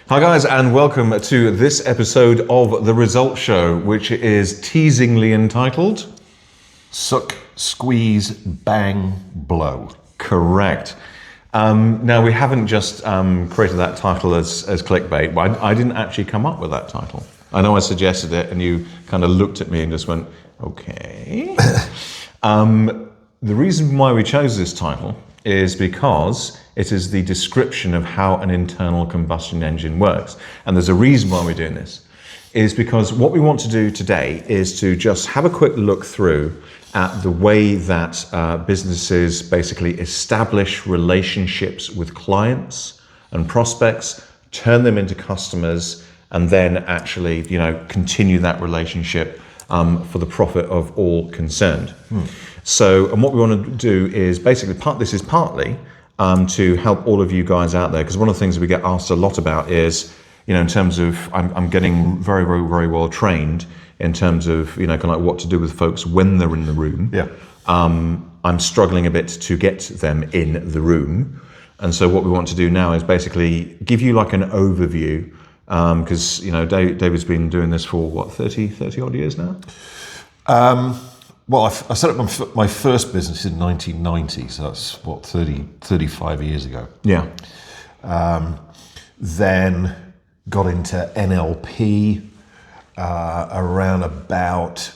Hi guys, and welcome to this episode of The Result Show, which is teasingly entitled Suck, Squeeze, Bang, Blow. Correct. Now we haven't just created that title as clickbait, but I didn't actually come up with that title. I know I suggested it and you kind of looked at me and just went, okay. The reason why we chose this title is because it is the description of how an internal combustion engine works. And there's a reason why we're doing this, is because what we want to do today is to just have a quick look through at the way that businesses basically establish relationships with clients and prospects, turn them into customers, and then actually, continue that relationship for the profit of all concerned. So, and what we want to do is basically this is partly to help all of you guys out there, because one of the things we get asked a lot about is, in terms of, I'm getting very, very, very well trained in terms of, kind of like what to do with folks when they're in the room. Yeah. I'm struggling a bit to get them in the room. And so what we want to do now is basically give you like an overview, because, David's been doing this for 30 odd years now? Well, I set up my first business in 1990, so that's 35 years ago. Yeah. Then got into NLP around about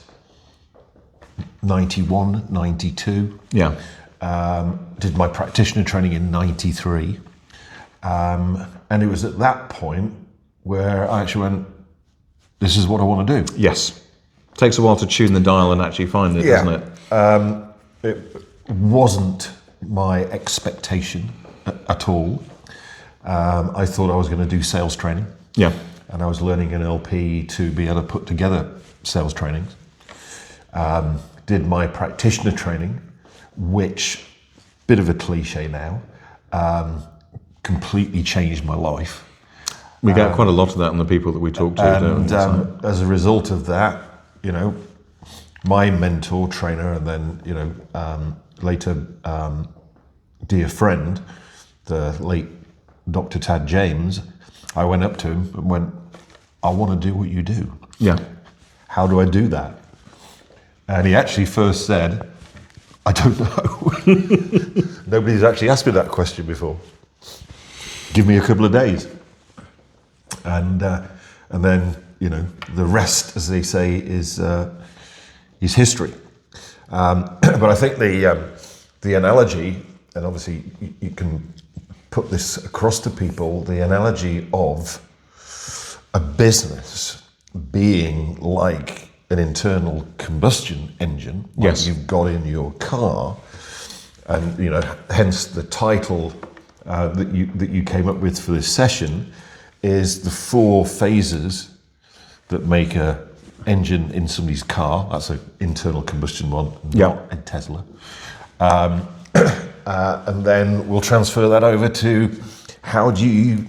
91, 92. Yeah. Did my practitioner training in 93. And it was at that point where I actually went, this is what I want to do. Yes. Takes a while to tune the dial and actually find it, doesn't it? It wasn't my expectation at all. I thought I was going to do sales training. Yeah. And I was learning NLP to be able to put together sales trainings. Did my practitioner training, which, bit of a cliche now, completely changed my life. We get quite a lot of that on the people that we talk to. And as a result of that, my mentor, trainer, and then, later dear friend, the late Dr. Tad James, I went up to him and went, I want to do what you do. Yeah. How do I do that? And he actually first said, I don't know. Nobody's actually asked me that question before. Give me a couple of days. And then, the rest, as they say, is history. But I think the analogy, and obviously you can put this across to people, the analogy of a business being like an internal combustion engine, like yes, you've got in your car, and hence the title that you came up with for this session is the 4 phases that make a engine in somebody's car. That's an internal combustion one, not a Tesla. And then we'll transfer that over to how do you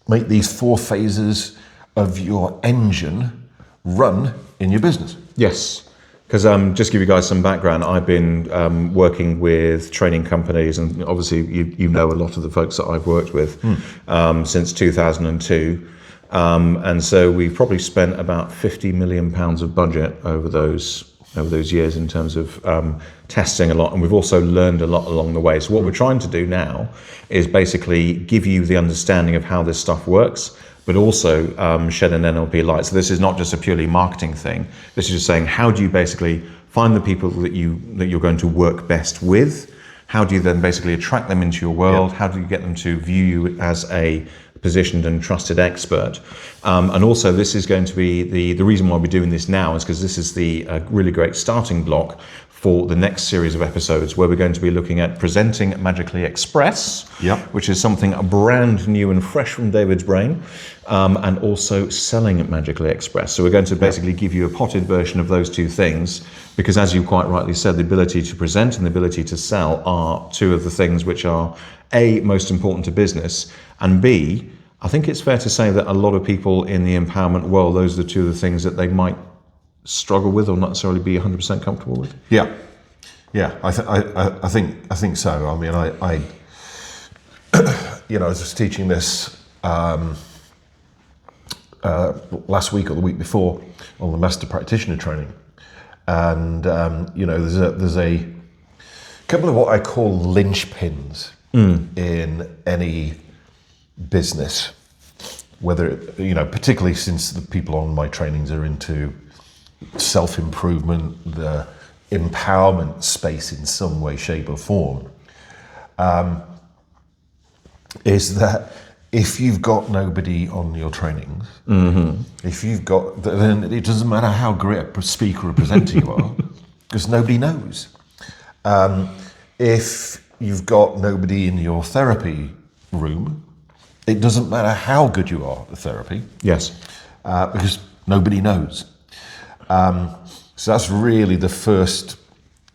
make these 4 phases of your engine run in your business. Yes. Because just to give you guys some background, I've been working with training companies, and obviously you know a lot of the folks that I've worked with since 2002. And so we've probably spent about £50 million of budget over those years in terms of testing a lot, and we've also learned a lot along the way. So what we're trying to do now is basically give you the understanding of how this stuff works, but also shed an NLP light. So this is not just a purely marketing thing. This is just saying, how do you basically find the people that you're going to work best with? How do you then basically attract them into your world? How do you get them to view you as a positioned and trusted expert? And also this is going to be the reason why we're doing this now is because this is the really great starting block for the next series of episodes, where we're going to be looking at presenting Magically Express, which is something brand new and fresh from David's brain, and also selling at Magically Express. So we're going to basically give you a potted version of those 2 things, because as you quite rightly said, the ability to present and the ability to sell are 2 of the things which are A, most important to business, and B, I think it's fair to say that a lot of people in the empowerment world, those are the 2 of the things that they might struggle with or not necessarily be 100% comfortable with. Yeah, I think so. I mean, I was just teaching this last week or the week before on the master practitioner training, and there's a couple of what I call linchpins in any business, whether particularly since the people on my trainings are into self-improvement, the empowerment space in some way, shape or form, is that if you've got nobody on your trainings, if you've got, then it doesn't matter how great a speaker or presenter you are, because nobody knows. If you've got nobody in your therapy room, it doesn't matter how good you are at therapy. Yes. Because nobody knows. So that's really the first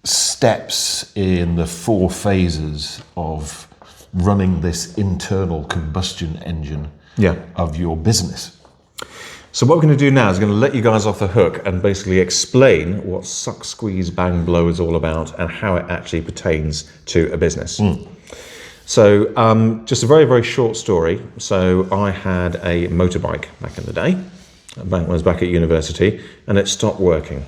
steps in the 4 phases of running this internal combustion engine of your business. So what we're going to do now is going to let you guys off the hook and basically explain what suck, squeeze, bang, blow is all about and how it actually pertains to a business. So just a very, very short story. So I had a motorbike back in the day, when I was back at university, and it stopped working.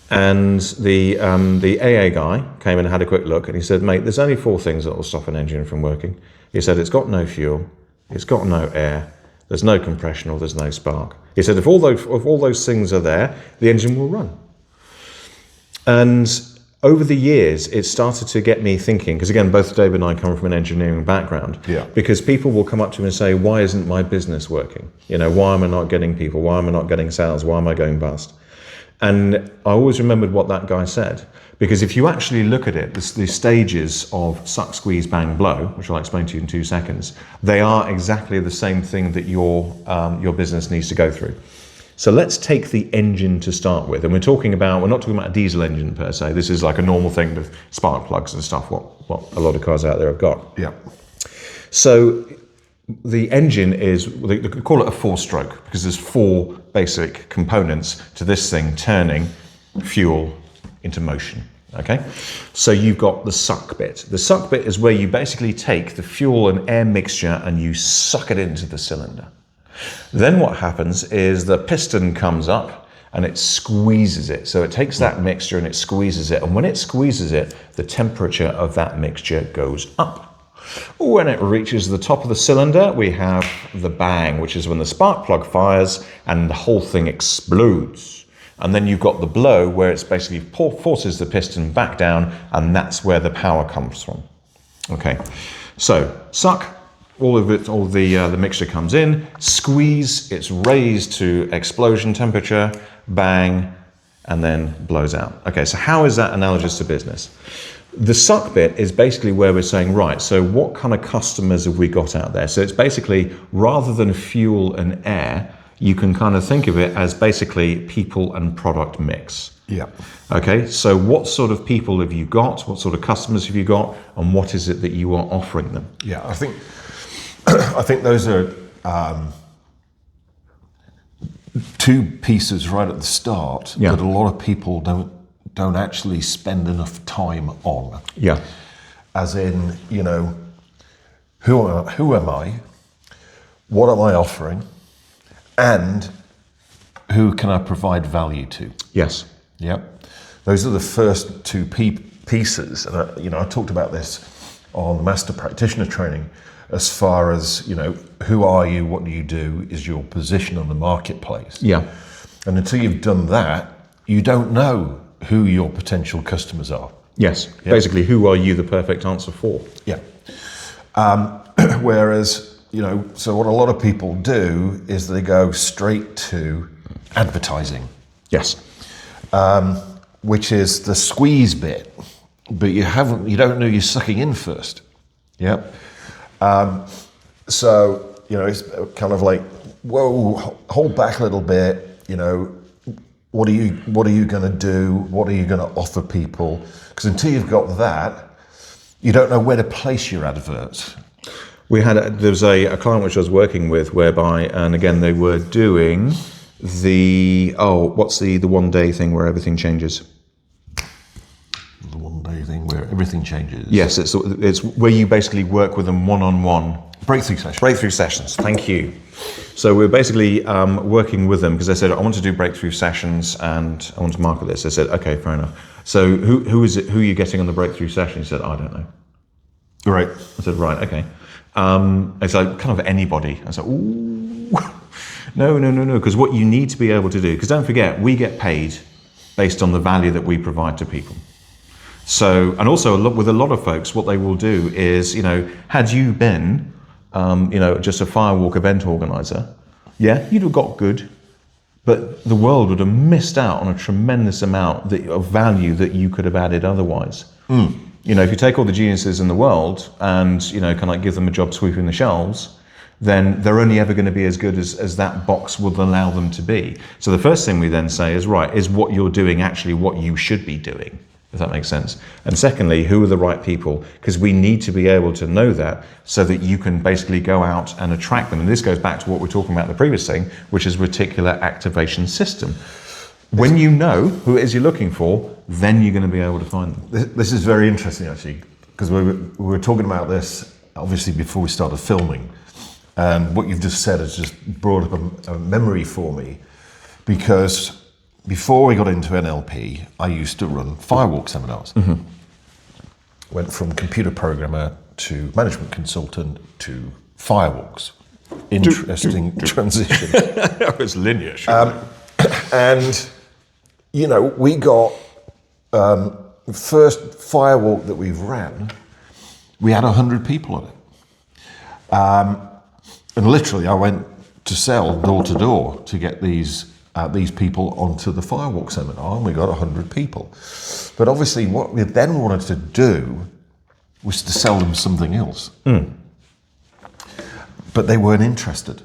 And the AA guy came and had a quick look, and he said, mate, there's only 4 things that will stop an engine from working. He said, it's got no fuel, it's got no air, there's no compression, or there's no spark. He said, if all those things are there, the engine will run. And over the years, it started to get me thinking, because again, both David and I come from an engineering background, because people will come up to me and say, why isn't my business working? Why am I not getting people? Why am I not getting sales? Why am I going bust? And I always remembered what that guy said, because if you actually look at it, the stages of suck, squeeze, bang, blow, which I'll explain to you in 2 seconds, they are exactly the same thing that your business needs to go through. So let's take the engine to start with, and we're not talking about a diesel engine per se. This is like a normal thing with spark plugs and stuff, what a lot of cars out there have got. Yeah. So the engine is, they call it a 4-stroke, because there's 4 basic components to this thing turning fuel into motion. Okay, so you've got the suck bit. The suck bit is where you basically take the fuel and air mixture and you suck it into the cylinder. Then what happens is the piston comes up and it squeezes it. So it takes that mixture and it squeezes it. And when it squeezes it, the temperature of that mixture goes up. When it reaches the top of the cylinder, we have the bang, which is when the spark plug fires and the whole thing explodes. And then you've got the blow, where it's basically forces the piston back down, and that's where the power comes from. Okay, so suck, all the mixture comes in, squeeze, it's raised to explosion temperature, bang, and then blows out. Okay, so how is that analogous to business? The suck bit is basically where we're saying, right, so what kind of customers have we got out there? So it's basically, rather than fuel and air, you can kind of think of it as basically people and product mix. Yeah. Okay, so what sort of people have you got? What sort of customers have you got? And what is it that you are offering them? Yeah, I think those are 2 pieces right at the start that a lot of people don't actually spend enough time on. Yeah. As in, who am I? What am I offering? And who can I provide value to? Yes. Yep. Those are the first 2 pieces. And I talked about this on the master practitioner training, as far as, who are you, what do you do, is your position on the marketplace. Yeah. And until you've done that, you don't know who your potential customers are. Yes. Yeah. Basically, who are you the perfect answer for? Yeah. Whereas, so what a lot of people do is they go straight to advertising. Yes. Which is the squeeze bit, but you don't know you're sucking in first. Yep. So, it's kind of like, whoa, hold back a little bit, what are you going to do? What are you going to offer people? Because until you've got that, you don't know where to place your adverts. There was a client which I was working with whereby, and again, they were doing what's the 1-day thing where everything changes? The 1-day thing where everything changes. Yes, it's where you basically work with them one-on-one Breakthrough sessions. Thank you. So we're basically working with them because they said, I want to do breakthrough sessions and I want to market this. I said, okay, fair enough. So who is it? Who are you getting on the breakthrough session? He said, I don't know. Right. I said, right, okay. It's like kind of anybody. I said, ooh, no, because what you need to be able to do, because don't forget, we get paid based on the value that we provide to people. So, and also with a lot of folks, what they will do is, had you been, just a Firewalk event organizer, yeah, you'd have got good, but the world would have missed out on a tremendous amount of value that you could have added otherwise. If you take all the geniuses in the world and, kind of give them a job sweeping the shelves, then they're only ever going to be as good as that box will allow them to be. So the first thing we then say is, right, is what you're doing actually what you should be doing? If that makes sense. And secondly, who are the right people? Because we need to be able to know that so that you can basically go out and attract them. And this goes back to what we were talking about in the previous thing, which is reticular activation system. When you know who it is you're looking for, then you're going to be able to find them. This is very interesting, actually, because we were talking about this, obviously, before we started filming. And what you've just said has just brought up a memory for me, because before we got into NLP, I used to run Firewalk seminars. Mm-hmm. Went from computer programmer to management consultant to Firewalks. Interesting transition. It was linear, sure. And, we got the first Firewalk that we've ran, we had 100 people on it. And literally, I went to sell door to door to get these people onto the Firewalk seminar, and we got 100 people. But obviously, what we then wanted to do was to sell them something else. But they weren't interested,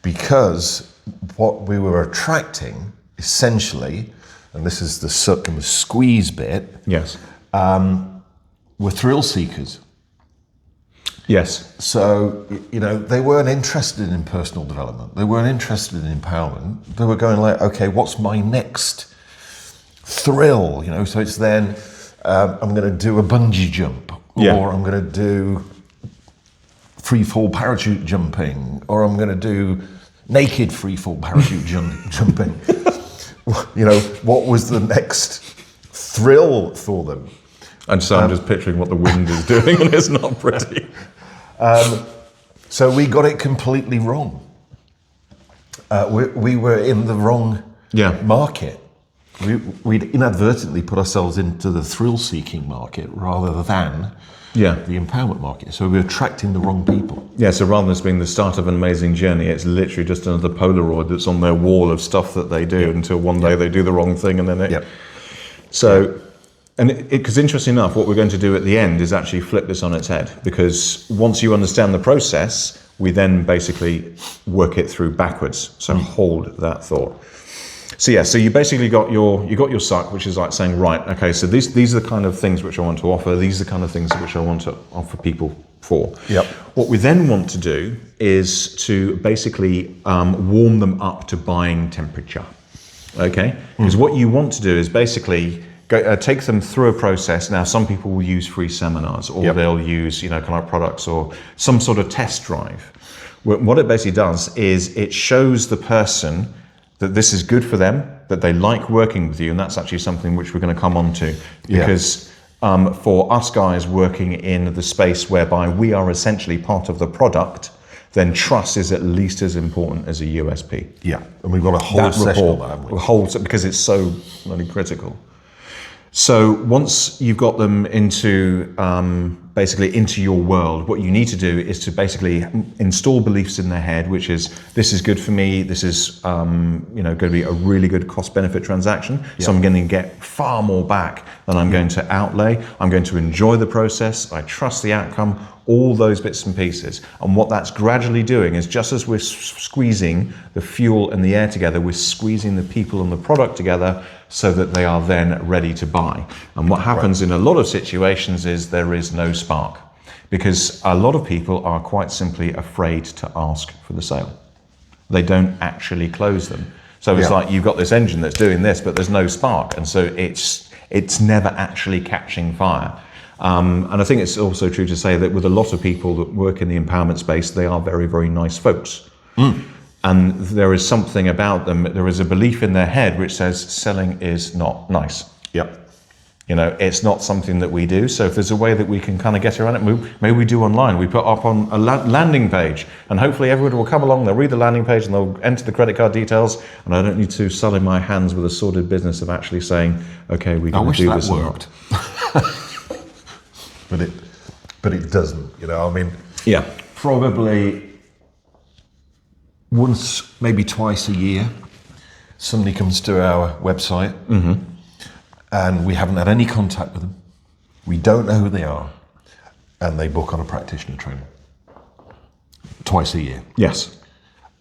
because what we were attracting, essentially, and this is the suck and the squeeze bit, Yes. were thrill seekers. Yes. So, they weren't interested in personal development. They weren't interested in empowerment. They were going like, okay, what's my next thrill? So it's then, I'm going to do a bungee jump, or I'm going to do free fall parachute jumping, or I'm going to do naked free fall parachute jumping. What was the next thrill for them? And so I'm just picturing what the wind is doing, and it's not pretty. So we got it completely wrong. We were in the wrong market. We'd inadvertently put ourselves into the thrill-seeking market rather than the empowerment market. So we're attracting the wrong people. Yeah, so rather than this being the start of an amazing journey, it's literally just another Polaroid that's on their wall of stuff that they do until one day they do the wrong thing and then it... So... And because interesting enough, what we're going to do at the end is actually flip this on its head, because once you understand the process, we then basically work it through backwards. So hold that thought. So so you basically got your suck, which is like saying, right, okay, so these are the kind of things which I want to offer. These are the kind of things which I want to offer people for. What we then want to do is to basically warm them up to buying temperature. Okay, because what you want to do is basically take them through a process. Now, some people will use free seminars, or they'll use, kind of products or some sort of test drive. What it basically does is it shows the person that this is good for them, that they like working with you, and that's actually something which we're going to come on to. Because for us guys working in the space whereby we are essentially part of the product, then trust is at least as important as a USP. And we've got a whole session on that, haven't we? Because it's so really critical. So once you've got them into basically into your world, what you need to do is to basically install beliefs in their head, which is, this is good for me. This is going to be a really good cost-benefit transaction. So I'm going to get far more back than I'm going to outlay. I'm going to enjoy the process. I trust the outcome. All those bits and pieces. And what that's gradually doing is, just as we're squeezing the fuel and the air together, we're squeezing the people and the product together so that they are then ready to buy. And what happens in a lot of situations is there is no spark, because a lot of people are quite simply afraid to ask for the sale. They don't actually close them. So it's like you've got this engine that's doing this, but there's no spark. And so it's never actually catching fire. And I think it's also true to say that with a lot of people that work in the empowerment space, they are very, very nice folks. And there is something about them, there is a belief in their head which says selling is not nice. Yep. You know, it's not something that we do. So if there's a way that we can kind of get around it, maybe we do online. We put up on a landing page, and hopefully everyone will come along, they'll read the landing page and they'll enter the credit card details, and I don't need to sully my hands with a sordid business of actually saying, okay, we can do this or not. But it doesn't, you know, I mean, Yeah. probably once, maybe twice a year, somebody comes to our website and we haven't had any contact with them. We don't know who they are, and they book on a practitioner training. Twice a year. Yes.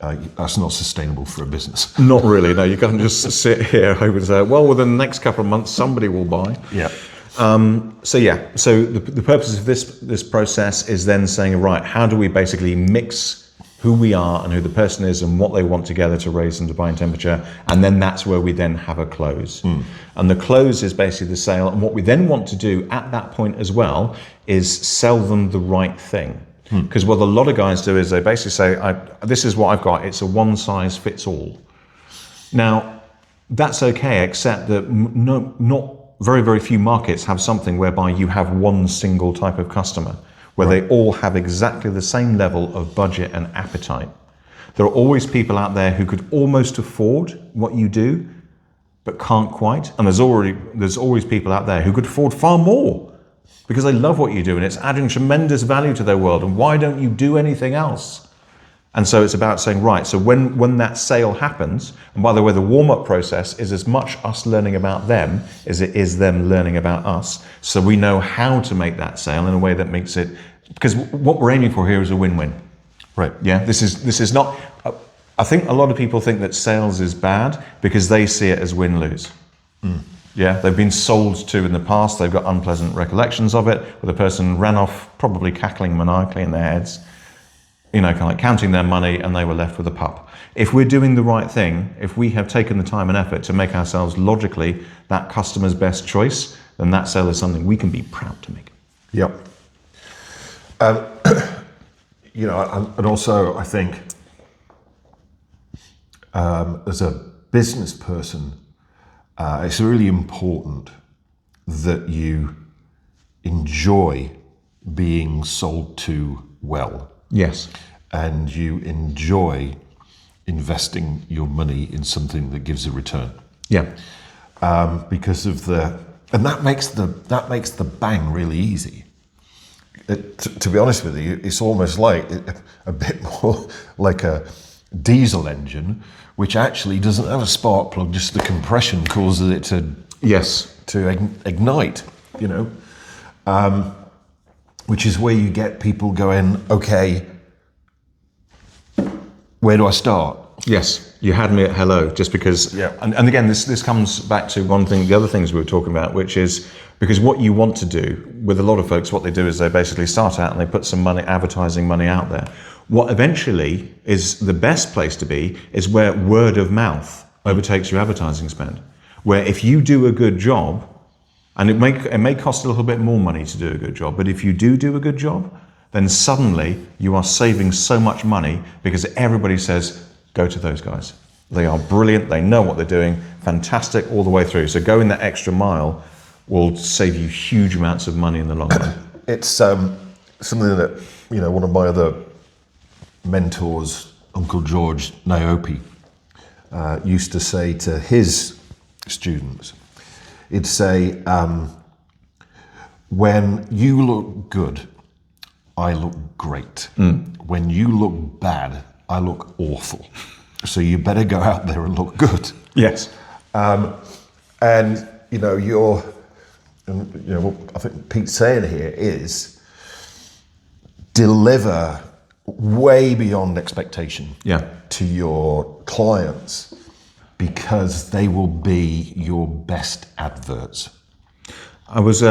That's not sustainable for a business. Not really, no. You can't just sit here hoping to say, well, within the next couple of months, somebody will buy. Yeah. So the purpose of this process is then saying, right, how do we basically mix who we are and who the person is and what they want together to raise them to buying temperature, and then that's where we then have a close. And the close is basically the sale, and what we then want to do at that point as well is sell them the right thing. Because what a lot of guys do is they basically say, this is what I've got, it's a one size fits all. Now, that's okay, except that not very, very few markets have something whereby you have one single type of customer, where they all have exactly the same level of budget and appetite. There are always people out there who could almost afford what you do, but can't quite. And there's always people out there who could afford far more because they love what you do and it's adding tremendous value to their world. And why don't you do anything else? And so it's about saying, right, so when that sale happens, and by the way, the warm-up process is as much us learning about them as it is them learning about us. So we know how to make that sale in a way that makes it, because what we're aiming for here is a win-win. Right. Yeah, this is not, I think a lot of people think that sales is bad because they see it as win-lose. Yeah, they've been sold to in the past, they've got unpleasant recollections of it, where the person ran off probably cackling maniacally in their heads, you know, kind of like counting their money, and they were left with a pup. If we're doing the right thing, if we have taken the time and effort to make ourselves logically that customer's best choice, then that sale is something we can be proud to make. Yep. You know, and also I think as a business person, it's really important that you enjoy being sold to well. Yes. And you enjoy investing your money in something that gives a return. Yeah. Because of and that makes the bang really easy. To be honest with you, it's almost like a bit more like a diesel engine, which actually doesn't have a spark plug, just the compression causes it to ignite, you know. Which is where you get people going, okay, where do I start? Yes, you had me at hello, just because, and again, this comes back to one thing, the other things we were talking about, which is, because what you want to do, with a lot of folks, what they do is they basically start out and they put some money, advertising money out there. What eventually is the best place to be is where word of mouth overtakes your advertising spend. Where if you do a good job, and it may cost a little bit more money to do a good job, but if you do a good job, then suddenly you are saving so much money because everybody says, go to those guys. They are brilliant, they know what they're doing, fantastic all the way through. So going that extra mile will save you huge amounts of money in the long run. It's something that, you know, one of my other mentors, Uncle George Niobe, used to say to his students. He'd say, when you look good, I look great. When you look bad, I look awful. So you better go out there and look good. Yes. And, you know, what I think Pete's saying here is deliver way beyond expectation to your clients, because they will be your best adverts. I was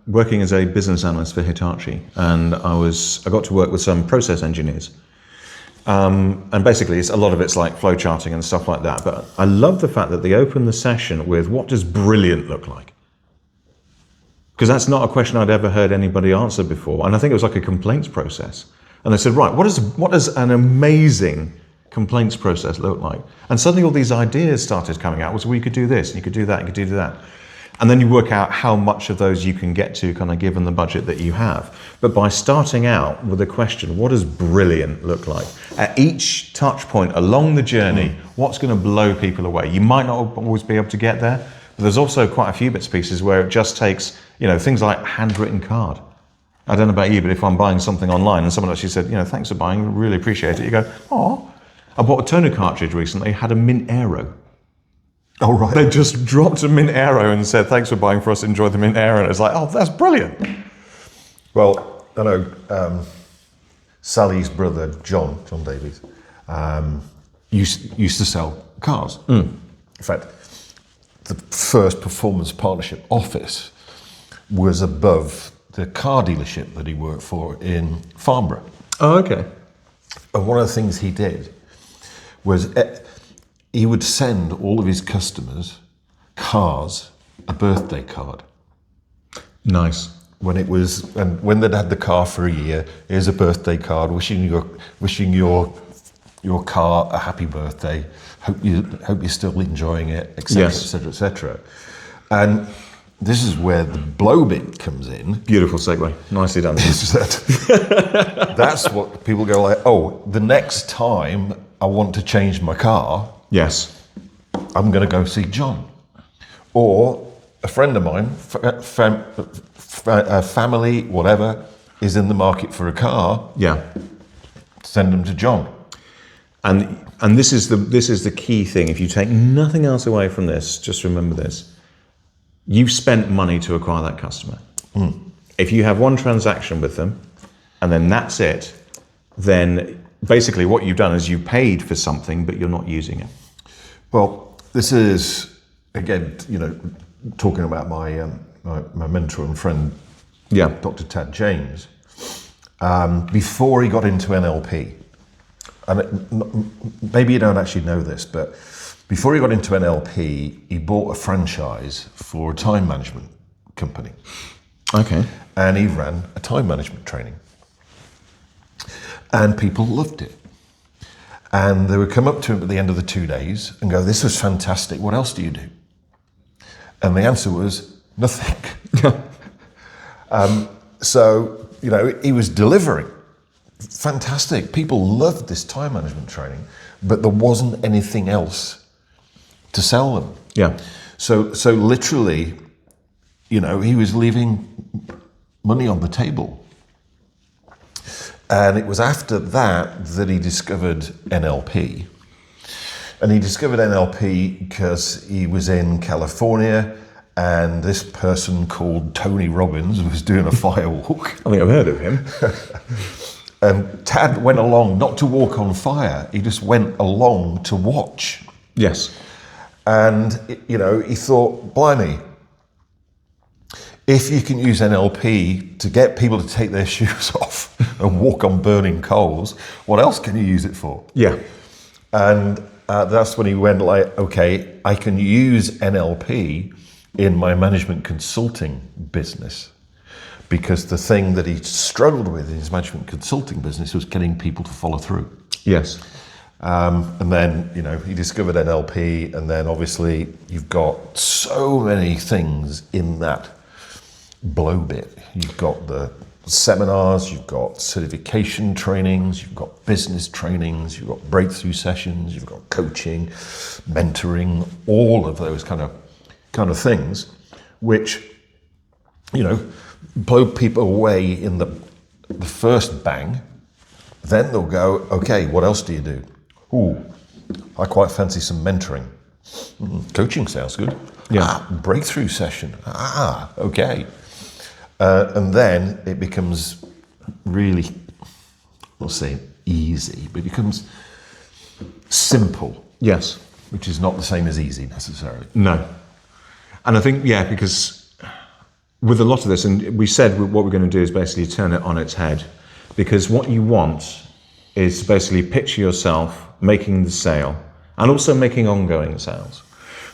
working as a business analyst for Hitachi, and I got to work with some process engineers. And basically, a lot of it's like flow charting and stuff like that. But I love the fact that they open the session with, what does brilliant look like? Because that's not a question I'd ever heard anybody answer before. And I think it was like a complaints process. And they said, right, what does an amazing complaints process look like? And suddenly all these ideas started coming out. Well, you could do this, and you could do that, you could do that. And then you work out how much of those you can get to, kind of given the budget that you have. But by starting out with a question, what does brilliant look like? At each touch point along the journey, what's going to blow people away? You might not always be able to get there, but there's also quite a few bits and pieces where it just takes, things like handwritten card. I don't know about you, but if I'm buying something online and someone actually said, thanks for buying, really appreciate it. You go, oh, I bought a toner cartridge recently, had a mint aero. Oh, right. They just dropped a mint aero and said, thanks for buying for us, enjoy the mint aero. And it's like, oh, that's brilliant. Well, I know Sally's brother, John Davies, used to sell cars. In fact, the first performance partnership office was above the car dealership that he worked for in Farnborough. Oh, okay. And one of the things he did was he would send all of his customers cars a birthday card. Nice. When they'd had the car for a year, here's a birthday card wishing your car a happy birthday. Hope you're still enjoying it, etc., Yes. etc., etc. And this is where the blow bit comes in. Beautiful segue. Nicely done. That's what people go like, oh, the next time I want to change my car, Yes. I'm going to go see John. Or a friend of mine, family, whatever, is in the market for a car. Yeah. Send them to John. And this is the key thing. If you take nothing else away from this, just remember this. You've spent money to acquire that customer. If you have one transaction with them, and then that's it, then basically what you've done is you paid for something, but you're not using it. Well, this is, again, talking about my mentor and friend, Dr. Tad James, before he got into NLP, and maybe you don't actually know this, but before he got into NLP, he bought a franchise for a time management company. Okay. And he ran a time management training. And people loved it. And they would come up to him at the end of the 2 days and go, this was fantastic, what else do you do? And the answer was, nothing. So, he was delivering. Fantastic. People loved this time management training, but there wasn't anything else to sell them. Yeah. So literally, he was leaving money on the table. And it was after that he discovered NLP. And he discovered NLP because he was in California and this person called Tony Robbins was doing a firewalk. I think I've heard of him. And Tad went along, not to walk on fire, he just went along to watch. Yes. And, he thought, blimey, if you can use NLP to get people to take their shoes off and walk on burning coals, what else can you use it for? Yeah. And that's when he went like, okay, I can use NLP in my management consulting business. Because the thing that he struggled with in his management consulting business was getting people to follow through. Yes. And then, he discovered NLP, and then obviously you've got so many things in that blow bit. You've got the seminars, you've got certification trainings, you've got business trainings, you've got breakthrough sessions, you've got coaching, mentoring, all of those kind of things, which, blow people away in the first bang. Then they'll go, okay, what else do you do? Ooh, I quite fancy some mentoring. Coaching sounds good. Yeah. Breakthrough session. Okay. And then it becomes really, I'll say easy, but it becomes simple. Yes. Which is not the same as easy necessarily. No. And I think, because with a lot of this, and we said what we're going to do is basically turn it on its head, because what you want is basically picture yourself making the sale and also making ongoing sales.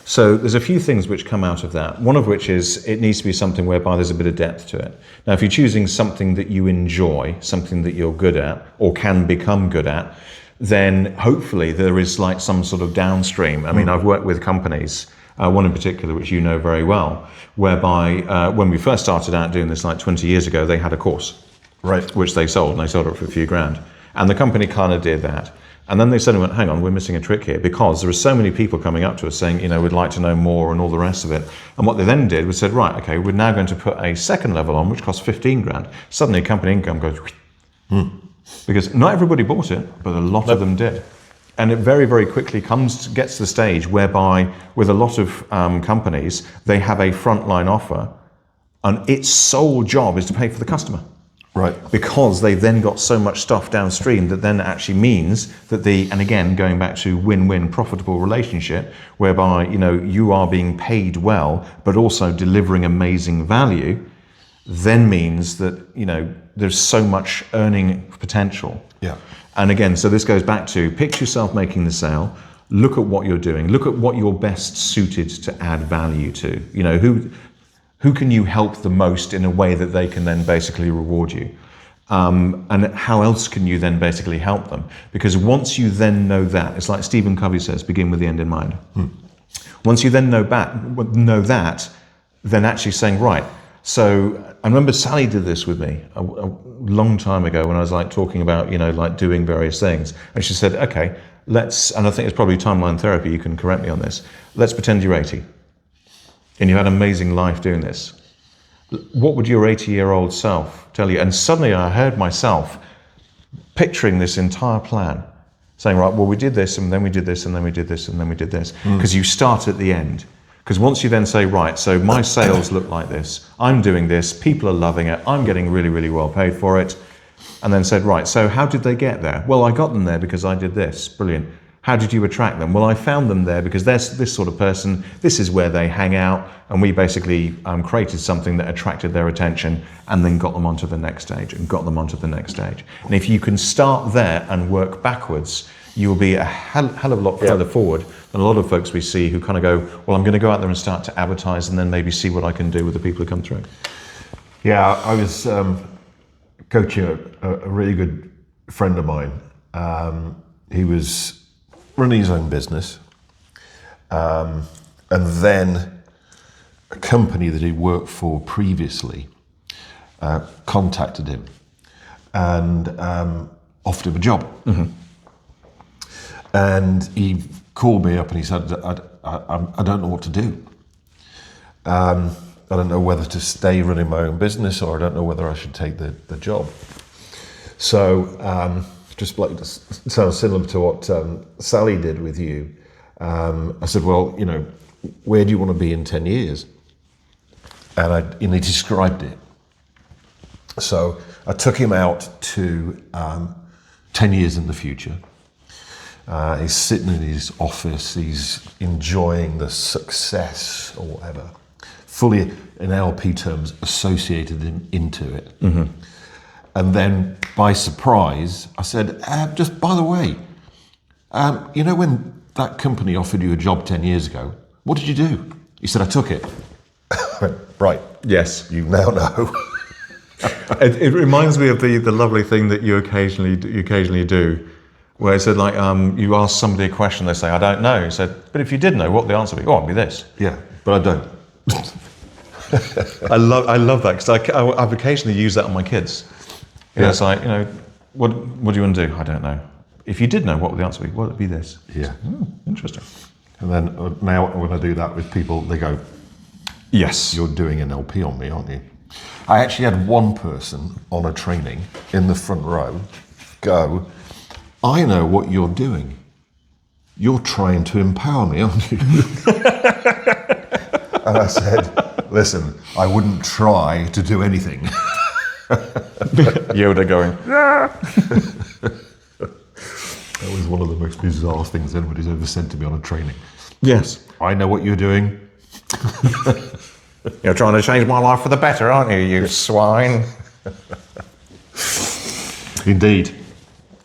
So there's a few things which come out of that. One of which is it needs to be something whereby there's a bit of depth to it. Now, if you're choosing something that you enjoy, something that you're good at or can become good at, then hopefully there is like some sort of downstream. I mean, I've worked with companies, one in particular, which you know very well, whereby when we first started out doing this like 20 years ago, they had a course, Right. which they sold, and they sold it for a few grand. And the company kind of did that. And then they suddenly went, hang on, we're missing a trick here, because there are so many people coming up to us saying, we'd like to know more and all the rest of it. And what they then did was said, right, okay, we're now going to put a second level on, which costs 15 grand. Suddenly company income goes, because not everybody bought it, but a lot of them did. And it very, very quickly gets to the stage whereby with a lot of companies, they have a frontline offer and its sole job is to pay for the customer. Right. Because they've then got so much stuff downstream that then actually means that and again, going back to win-win profitable relationship, whereby, you are being paid well, but also delivering amazing value, then means that, there's so much earning potential. Yeah. And again, so this goes back to picture yourself making the sale, look at what you're doing, look at what you're best suited to add value to. Who can you help the most in a way that they can then basically reward you? And how else can you then basically help them? Because once you then know that, it's like Stephen Covey says, begin with the end in mind. Once you then know that, then actually saying, right, so I remember Sally did this with me a long time ago when I was like talking about, like doing various things. And she said, okay, and I think it's probably timeline therapy, you can correct me on this. Let's pretend you're 80 and you had an amazing life doing this. What would your 80-year-old self tell you? And suddenly I heard myself picturing this entire plan, saying, right, well, we did this and then we did this and then we did this and then we did this. Because you start at the end. Because once you then say, right, so my sales look like this, I'm doing this, people are loving it, I'm getting really, really well paid for it, and then said, right, so how did they get there? Well, I got them there because I did this. Brilliant. How did you attract them? Well, I found them there because there's this sort of person, this is where they hang out, and we basically created something that attracted their attention and then got them onto the next stage and got them onto the next stage. And if you can start there and work backwards, you'll be a hell of a lot further forward than a lot of folks we see who kind of go, well, I'm going to go out there and start to advertise and then maybe see what I can do with the people who come through. Yeah, I was coaching a really good friend of mine. He was running his own business, and then a company that he worked for previously contacted him and offered him a job. And he called me up and he said, I don't know what to do. I don't know whether to stay running my own business or I don't know whether I should take the job. So just like it sounds similar to what Sally did with you. I said, well, where do you want to be in 10 years? And he described it. So I took him out to 10 years in the future. He's sitting in his office, he's enjoying the success or whatever, fully in LP terms associated into it. And then by surprise, I said, just by the way, when that company offered you a job 10 years ago, what did you do? He said, I took it. Right. Yes. You now know. It reminds me of the lovely thing that you occasionally do, where it said like you ask somebody a question, they say, I don't know. He said, but if you did know, what would the answer be? Oh, it'd be this. Yeah, but I don't. I love that because I've occasionally used that on my kids. It's like, what do you want to do? I don't know. If you did know, what would the answer be? Well, it'd be this. Yeah. Interesting. And then now when I do that with people, they go, yes, you're doing an LP on me, aren't you? I actually had one person on a training in the front row go, I know what you're doing. You're trying to empower me, aren't you? And I said, listen, I wouldn't try to do anything. Yoda going, That was one of the most bizarre things anybody's ever said to me on a training. yes. I know what you're doing. You're trying to change my life for the better, aren't you, you swine? Indeed.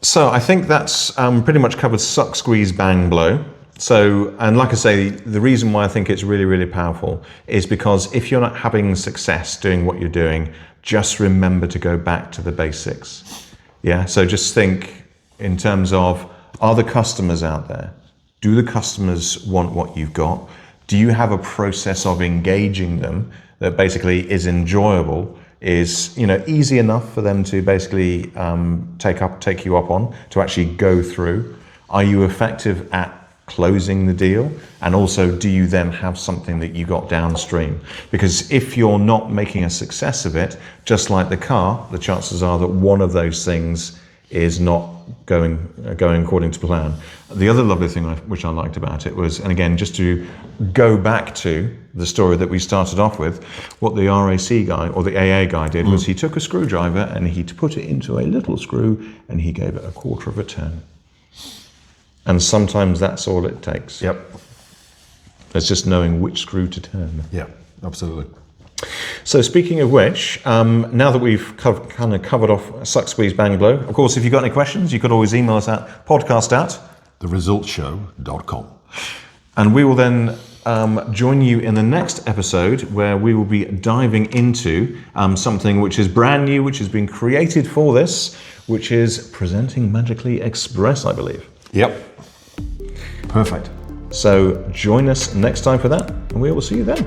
So I think that's pretty much covered suck, squeeze, bang, blow. So, and like I say, the reason why I think it's really, really powerful is because if you're not having success doing what you're doing, just remember to go back to the basics. Yeah. So just think in terms of, are the customers out there? Do the customers want what you've got? Do you have a process of engaging them that basically is enjoyable, is easy enough for them to basically take you up on, to actually go through? Are you effective at closing the deal? And also, do you then have something that you got downstream? Because if you're not making a success of it, just like the car, the chances are that one of those things is not going according to plan. The other lovely thing which I liked about it was, and again, just to go back to the story that we started off with, what the RAC guy or the AA guy did was he took a screwdriver and he put it into a little screw and he gave it a quarter of a turn. And sometimes that's all it takes. Yep. It's just knowing which screw to turn. Yeah, absolutely. So speaking of which, now that we've kind of covered off Suck, Squeeze, Bang, Blow, of course, if you've got any questions, you could always email us at podcast@theresultshow.com. And we will then join you in the next episode where we will be diving into something which is brand new, which has been created for this, which is Presenting Magically Express, I believe. Yep. Perfect. So join us next time for that, and we will see you then.